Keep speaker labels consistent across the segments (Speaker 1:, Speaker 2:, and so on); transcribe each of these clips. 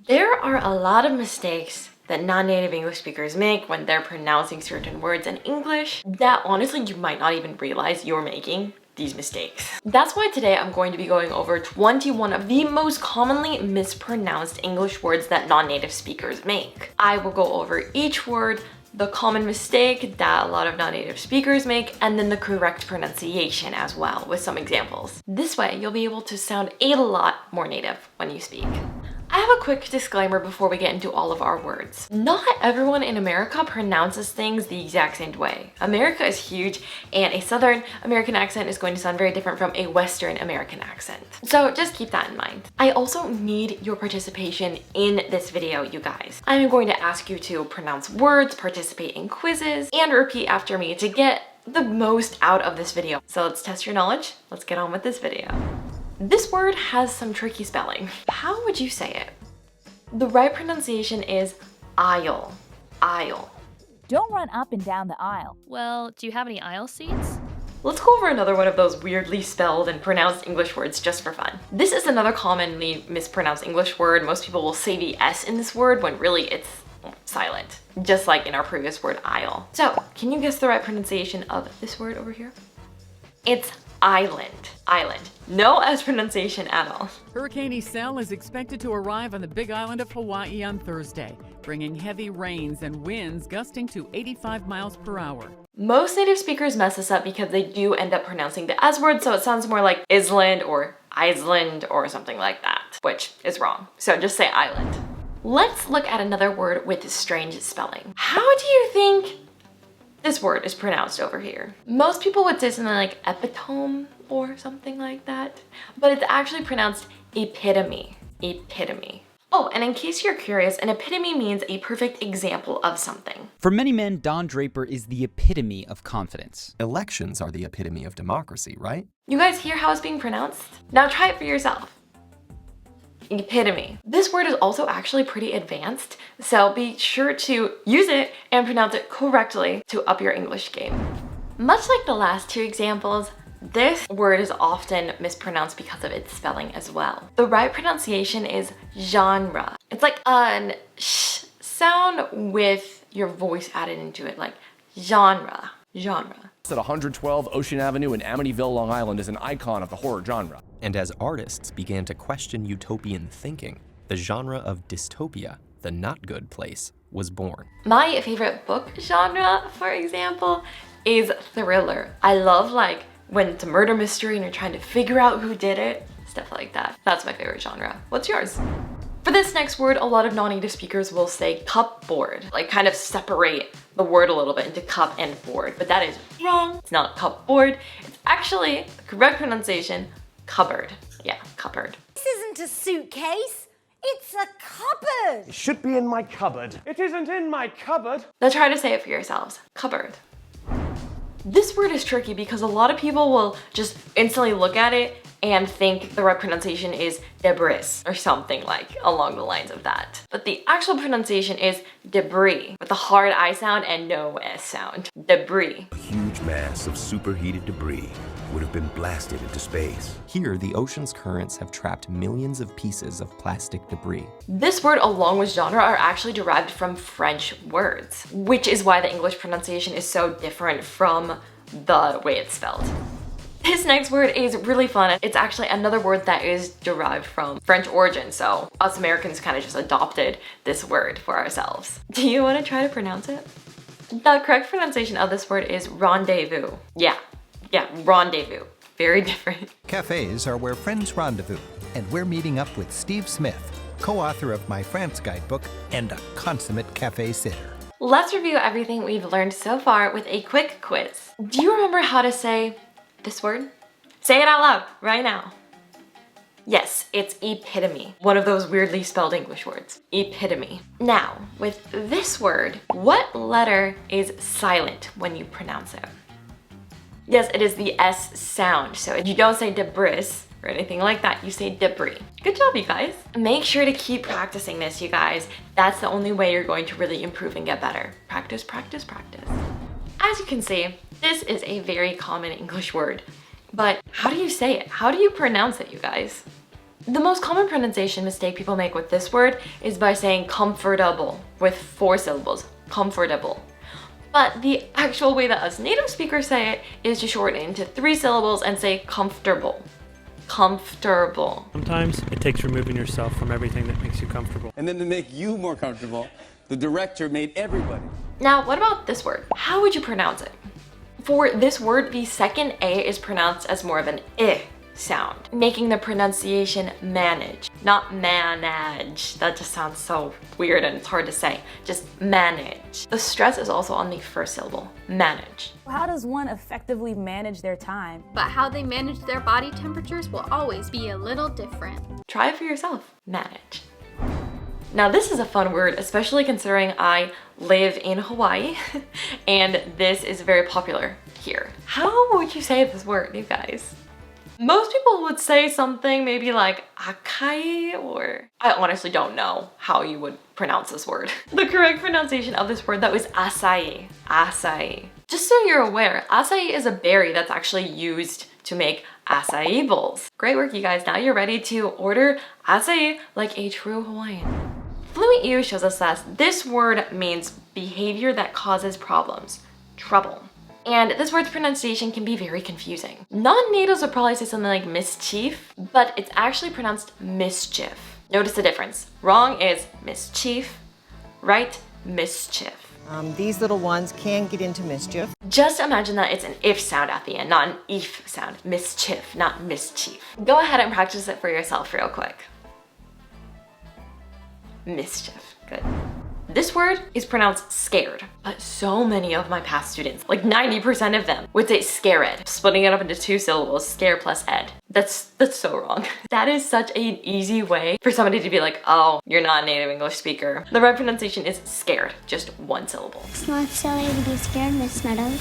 Speaker 1: There are a lot of mistakes that non-native English speakers make when they're pronouncing certain words in English that honestly you might not even realize you're making these mistakes. That's why today I'm going to be going over 21 of the most commonly mispronounced English words that non-native speakers make. I will go over each word, the common mistake that a lot of non-native speakers make, and then the correct pronunciation as well with some examples. This way you'll be able to sound a lot more native when you speak. I have a quick disclaimer before we get into all of our words. Not everyone in America pronounces things the exact same way. America is huge, and a Southern American accent is going to sound very different from a Western American accent. So just keep that in mind. I also need your participation in this video, you guys. I'm going to ask you to pronounce words, participate in quizzes, and repeat after me to get the most out of this video. So let's test your knowledge. Let's get on with this video. This word has some tricky spelling. How would you say it? The right pronunciation is aisle. Aisle.
Speaker 2: Don't run up and down the aisle.
Speaker 3: Well, do you have any aisle seats?
Speaker 1: Let's go over another one of those weirdly spelled and pronounced English words just for fun. This is another commonly mispronounced English word. Most people will say the S in this word when really it's silent, just like in our previous word aisle. So, can you guess the right pronunciation of this word over here? It's island. Island. No S pronunciation at all.
Speaker 4: Hurricane Iselle is expected to arrive on the Big Island of Hawaii on Thursday, bringing heavy rains and winds gusting to 85 miles per hour.
Speaker 1: Most native speakers mess this up because they do end up pronouncing the S word, so it sounds more like Island or Iceland or something like that, which is wrong. So just say island. Let's look at another word with strange spelling. How do you think this word is pronounced over here? Most people would say something like epitome or something like that, but it's actually pronounced epitome. Epitome. Oh, and in case you're curious, an epitome means a perfect example of something.
Speaker 5: For many men, Don Draper is the epitome of confidence.
Speaker 6: Elections are the epitome of democracy, right?
Speaker 1: You guys hear how it's being pronounced? Now try it for yourself. Epitome. This word is also actually pretty advanced, so be sure to use it and pronounce it correctly to up your English game. Much like the last two examples, this word is often mispronounced because of its spelling as well. The right pronunciation is genre. It's like an sh sound with your voice added into it, like genre. Genre.
Speaker 7: At 112 Ocean Avenue in Amityville, Long Island is an icon of the horror genre.
Speaker 6: And as artists began to question utopian thinking, the genre of dystopia, the not good place, was born.
Speaker 1: My favorite book genre, for example, is thriller. I love like when it's a murder mystery and you're trying to figure out who did it, stuff like that. That's my favorite genre. What's yours? For this next word, a lot of non-native speakers will say cupboard, like kind of separate the word a little bit into cup and board, but that is wrong. It's not cupboard. It's actually the correct pronunciation, cupboard. Yeah, cupboard.
Speaker 8: This isn't a suitcase, it's a cupboard.
Speaker 9: It should be in my cupboard. It isn't in my cupboard.
Speaker 1: Now try to say it for yourselves, cupboard. This word is tricky because a lot of people will just instantly look at it and think the right pronunciation is debris or something like along the lines of that. But the actual pronunciation is debris with a hard I sound and no S sound. Debris.
Speaker 10: A huge mass of superheated debris would have been blasted into space.
Speaker 6: Here, the ocean's currents have trapped millions of pieces of plastic debris.
Speaker 1: This word along with genre are actually derived from French words, which is why the English pronunciation is so different from the way it's spelled. This next word is really fun. It's actually another word that is derived from French origin, so us Americans kind of just adopted this word for ourselves. Do you want to try to pronounce it? The correct pronunciation of this word is rendezvous. Yeah, rendezvous. Very different.
Speaker 11: Cafes are where friends rendezvous, and we're meeting up with Steve Smith, co-author of my France guidebook and a consummate cafe sitter.
Speaker 1: Let's review everything we've learned so far with a quick quiz. Do you remember how to say this word? Say it out loud right now. Yes, it's epitome. One of those weirdly spelled English words. Epitome. Now, with this word, what letter is silent when you pronounce it? Yes, it is the S sound. So if you don't say debris or anything like that, you say debris. Good job, you guys. Make sure to keep practicing this, you guys. That's the only way you're going to really improve and get better. Practice, practice, practice. As you can see, this is a very common English word, but how do you say it? How do you pronounce it, you guys? The most common pronunciation mistake people make with this word is by saying comfortable with 4 syllables, comfortable. But the actual way that us native speakers say it is to shorten it into 3 syllables and say comfortable. Comfortable.
Speaker 9: Sometimes it takes removing yourself from everything that makes you comfortable.
Speaker 12: And then to make you more comfortable, the director made everybody.
Speaker 1: Now, what about this word? How would you pronounce it? For this word, the second A is pronounced as more of an I sound, making the pronunciation manage, not manage. That just sounds so weird and it's hard to say. Just manage. The stress is also on the first syllable, manage.
Speaker 2: How does one effectively manage their time?
Speaker 13: But how they manage their body temperatures will always be a little different.
Speaker 1: Try it for yourself, manage. Now this is a fun word, especially considering I live in Hawaii and this is very popular here. How would you say this word, you guys? Most people would say something maybe like akai, or I honestly don't know how you would pronounce this word. The correct pronunciation of this word though is acai, acai. Just so you're aware, acai is a berry that's actually used to make acai bowls. Great work, you guys. Now you're ready to order acai like a true Hawaiian. FluentU shows us that this word means behavior that causes problems, trouble. And this word's pronunciation can be very confusing. Non-natives would probably say something like mischief, but it's actually pronounced mischief. Notice the difference. Wrong is mischief, right? Mischief.
Speaker 14: These little ones can get into mischief.
Speaker 1: Just imagine that it's an if sound at the end, not an if sound. Mischief, not mischief. Go ahead and practice it for yourself real quick. Mischief, good. This word is pronounced scared, but so many of my past students, like 90% of them, would say scared, splitting it up into 2 syllables, scare plus ed. That's so wrong. That is such an easy way for somebody to be like, oh, you're not a native English speaker. The right pronunciation is scared, just 1 syllable.
Speaker 15: It's not silly to be scared, Miss Meadows.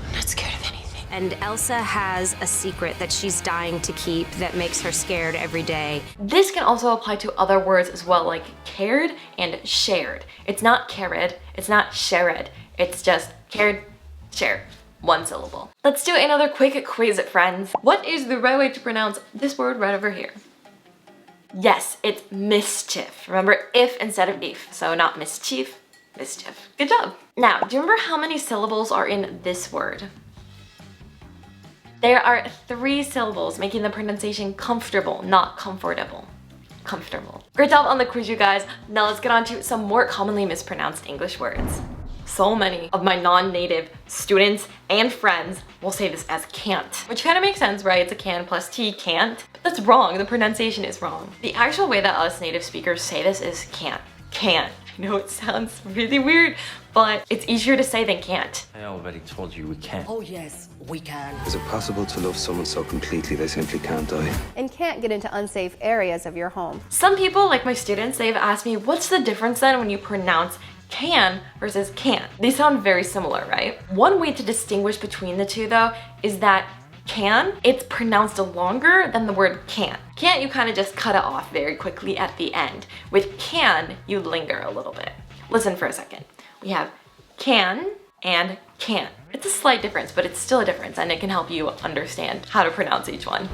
Speaker 1: I'm not scared of anything.
Speaker 16: And Elsa has a secret that she's dying to keep that makes her scared every day.
Speaker 1: This can also apply to other words as well, like cared and shared. It's not carried, it's not shared, it's just cared, shared. 1 syllable. Let's do another quick quiz, friends. What is the right way to pronounce this word right over here? Yes, it's mischief. Remember, if instead of if, so not mischief, mischief. Good job. Now, do you remember how many syllables are in this word? There are 3 syllables, making the pronunciation comfortable, not comfortable. Comfortable. Great job on the quiz, you guys. Now let's get on to some more commonly mispronounced English words. So many of my non-native students and friends will say this as can't, which kind of makes sense, right? It's a can plus T, can't. But that's wrong, the pronunciation is wrong. The actual way that us native speakers say this is can't. Can't. I know it sounds really weird, but it's easier to say than can't.
Speaker 17: I already told you we can.
Speaker 18: Oh yes, we can.
Speaker 10: Is it possible to love someone so completely they simply can't die?
Speaker 19: And can't get into unsafe areas of your home.
Speaker 1: Some people, like my students, they've asked me, what's the difference then when you pronounce can versus can't? They sound very similar, right? One way to distinguish between the two though is that can, it's pronounced longer than the word can't. Can't, you kind of just cut it off very quickly at the end. With can, you linger a little bit. Listen for a second. We have can and can't. It's a slight difference, but it's still a difference and it can help you understand how to pronounce each one.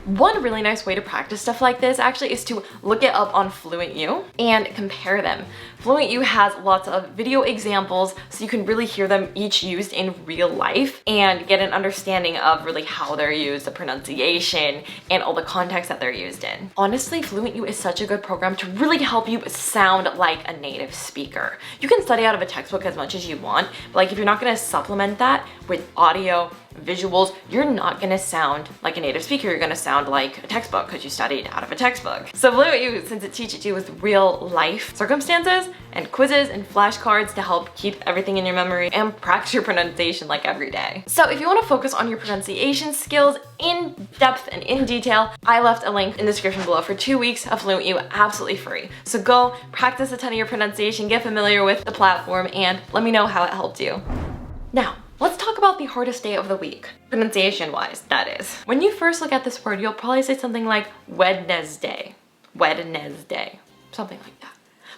Speaker 1: One really nice way to practice stuff like this actually is to look it up on FluentU and compare them. FluentU has lots of video examples so you can really hear them each used in real life and get an understanding of really how they're used, the pronunciation, and all the context that they're used in. Honestly, FluentU is such a good program to really help you sound like a native speaker. You can study out of a textbook as much as you want, but like if you're not gonna supplement that with audio, visuals, you're not gonna sound like a native speaker, you're gonna sound like a textbook because you studied out of a textbook. So FluentU, since it teaches you with real life circumstances and quizzes and flashcards to help keep everything in your memory and practice your pronunciation like every day. So if you want to focus on your pronunciation skills in depth and in detail, I left a link in the description below for 2 weeks of FluentU absolutely free. So go practice a ton of your pronunciation, get familiar with the platform, and let me know how it helped you. Now, let's talk about the hardest day of the week, pronunciation-wise, that is. When you first look at this word, you'll probably say something like Wednesday, Wednesday, something like that.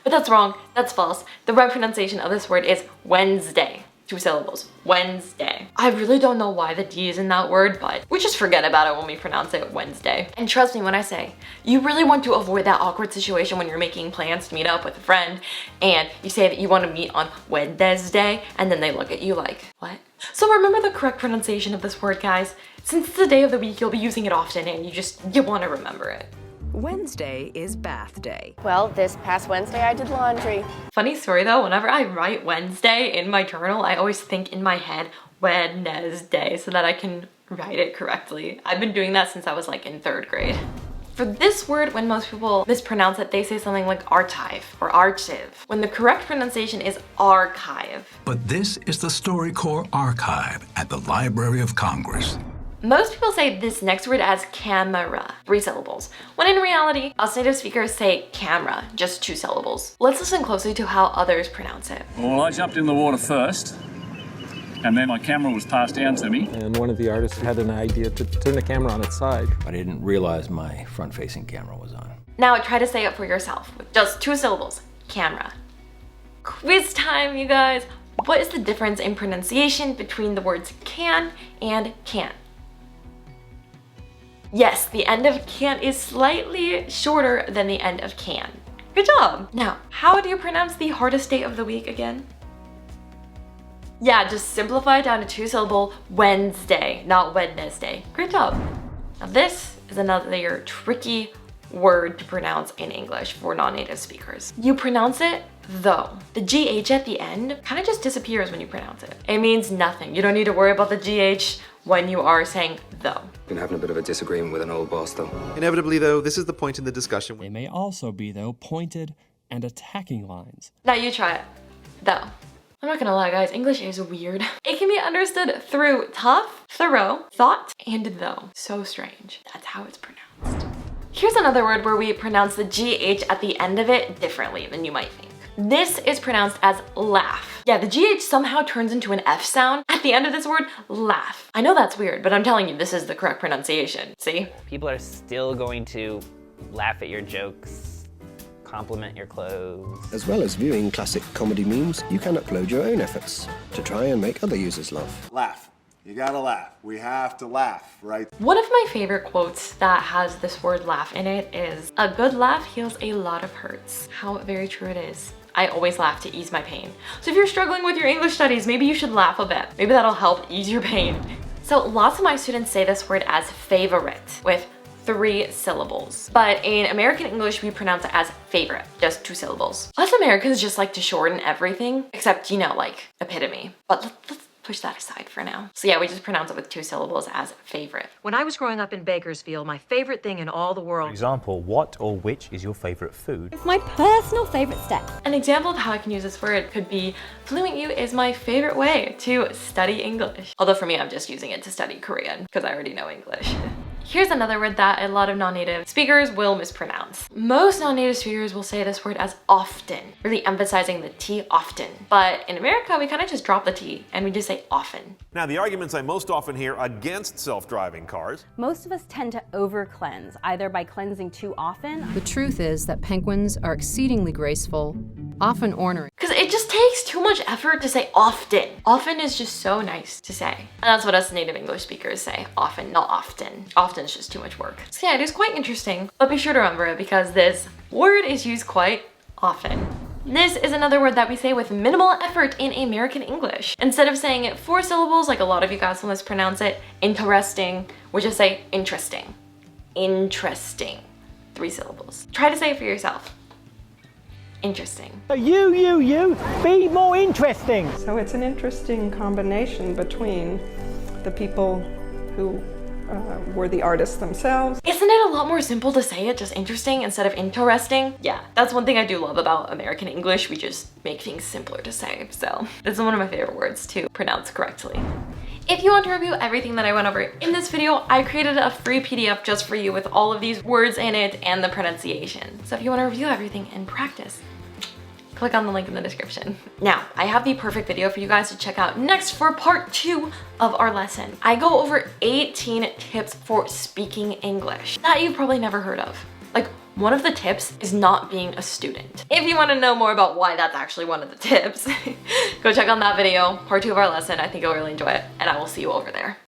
Speaker 1: But that's wrong, that's false. The right pronunciation of this word is Wednesday, 2 syllables. Wednesday. I really don't know why the D is in that word, but we just forget about it when we pronounce it Wednesday. And trust me when I say, you really want to avoid that awkward situation when you're making plans to meet up with a friend and you say that you want to meet on Wednesday and then they look at you like, what? So remember the correct pronunciation of this word, guys. Since it's the day of the week, you'll be using it often and you want to remember it.
Speaker 17: Wednesday is bath day.
Speaker 19: Well, this past Wednesday I did laundry.
Speaker 1: Funny story though, whenever I write Wednesday in my journal, I always think in my head Wednesday so that I can write it correctly. I've been doing that since I was like in 3rd grade. For this word, when most people mispronounce it, they say something like archive or archive, when the correct pronunciation is archive.
Speaker 18: But this is the StoryCorps Archive at the Library of Congress.
Speaker 1: Most people say this next word as camera, 3 syllables, when in reality, us native speakers say camera, just 2 syllables. Let's listen closely to how others pronounce it.
Speaker 20: Well, I jumped in the water first, and then my camera was passed down to me.
Speaker 9: And one of the artists had an idea to turn the camera on its side.
Speaker 21: I didn't realize my front-facing camera was on.
Speaker 1: Now try to say it for yourself with just 2 syllables, camera. Quiz time, you guys. What is the difference in pronunciation between the words can and can't? Yes, the end of can't is slightly shorter than the end of can. Good job! Now, how do you pronounce the hardest day of the week again? Yeah, just simplify it down to 2 syllable Wednesday, not Wednesday. Great job! Now this is another tricky word to pronounce in English for non-native speakers. You pronounce it though. The GH at the end kind of just disappears when you pronounce it. It means nothing. You don't need to worry about the GH when you are saying though.
Speaker 22: Been having a bit of a disagreement with an old boss though.
Speaker 23: Inevitably though, this is the point in the discussion.
Speaker 24: They may also be though pointed and attacking lines.
Speaker 1: Now you try it. Though. I'm not gonna lie guys, English is weird. It can be understood through tough, thorough, thought, and though. So strange. That's how it's pronounced. Here's another word where we pronounce the GH at the end of it differently than you might think. This is pronounced as laugh. Yeah, the GH somehow turns into an F sound at the end of this word, laugh. I know that's weird, but I'm telling you, this is the correct pronunciation. See?
Speaker 25: People are still going to laugh at your jokes, compliment your clothes.
Speaker 22: As well as viewing classic comedy memes, you can upload your own efforts to try and make other users laugh.
Speaker 26: Laugh. You gotta laugh. We have to laugh, right?
Speaker 1: One of my favorite quotes that has this word laugh in it is, "A good laugh heals a lot of hurts." How very true it is. I always laugh to ease my pain. So if you're struggling with your English studies, maybe you should laugh a bit. Maybe that'll help ease your pain. So lots of my students say this word as favorite with 3 syllables. But in American English, we pronounce it as favorite, just 2 syllables. Us Americans just like to shorten everything, except, you know, like epitome. But let's push that aside for now. So yeah, we just pronounce it with 2 syllables as favorite.
Speaker 27: When I was growing up in Bakersfield, my favorite thing in all the world.
Speaker 28: For example, what or which is your favorite food?
Speaker 15: It's my personal favorite step.
Speaker 1: An example of how I can use this word could be, FluentU is my favorite way to study English. Although for me, I'm just using it to study Korean because I already know English. Here's another word that a lot of non-native speakers will mispronounce. Most non-native speakers will say this word as often, really emphasizing the T often. But in America, we kind of just drop the T and we just say often.
Speaker 29: Now, the arguments I most often hear against self-driving cars.
Speaker 2: Most of us tend to over-cleanse, either by cleansing too often.
Speaker 30: The truth is that penguins are exceedingly graceful, often ornery.
Speaker 1: Because it just takes too much effort to say often. Often is just so nice to say. And that's what us native English speakers say. Often, not often. Often is just too much work. So yeah, it is quite interesting. But be sure to remember it because this word is used quite often. This is another word that we say with minimal effort in American English. Instead of saying it 4 syllables, like a lot of you guys will mispronounce it, interesting, we just say interesting. Interesting. 3 syllables. Try to say it for yourself. Interesting.
Speaker 31: You, be more interesting.
Speaker 32: So it's an interesting combination between the people who were the artists themselves.
Speaker 1: Isn't it a lot more simple to say it just interesting instead of interesting? Yeah, that's one thing I do love about American English. We just make things simpler to say. So this is one of my favorite words to pronounce correctly. If you want to review everything that I went over in this video, I created a free PDF just for you with all of these words in it and the pronunciation. So if you want to review everything and practice, click on the link in the description. Now, I have the perfect video for you guys to check out next for part 2 of our lesson. I go over 18 tips for speaking English that you've probably never heard of. Like, One of the tips is not being a student. If you want to know more about why that's actually one of the tips, go check out that video, part 2 of our lesson. I think you'll really enjoy it, and I will see you over there.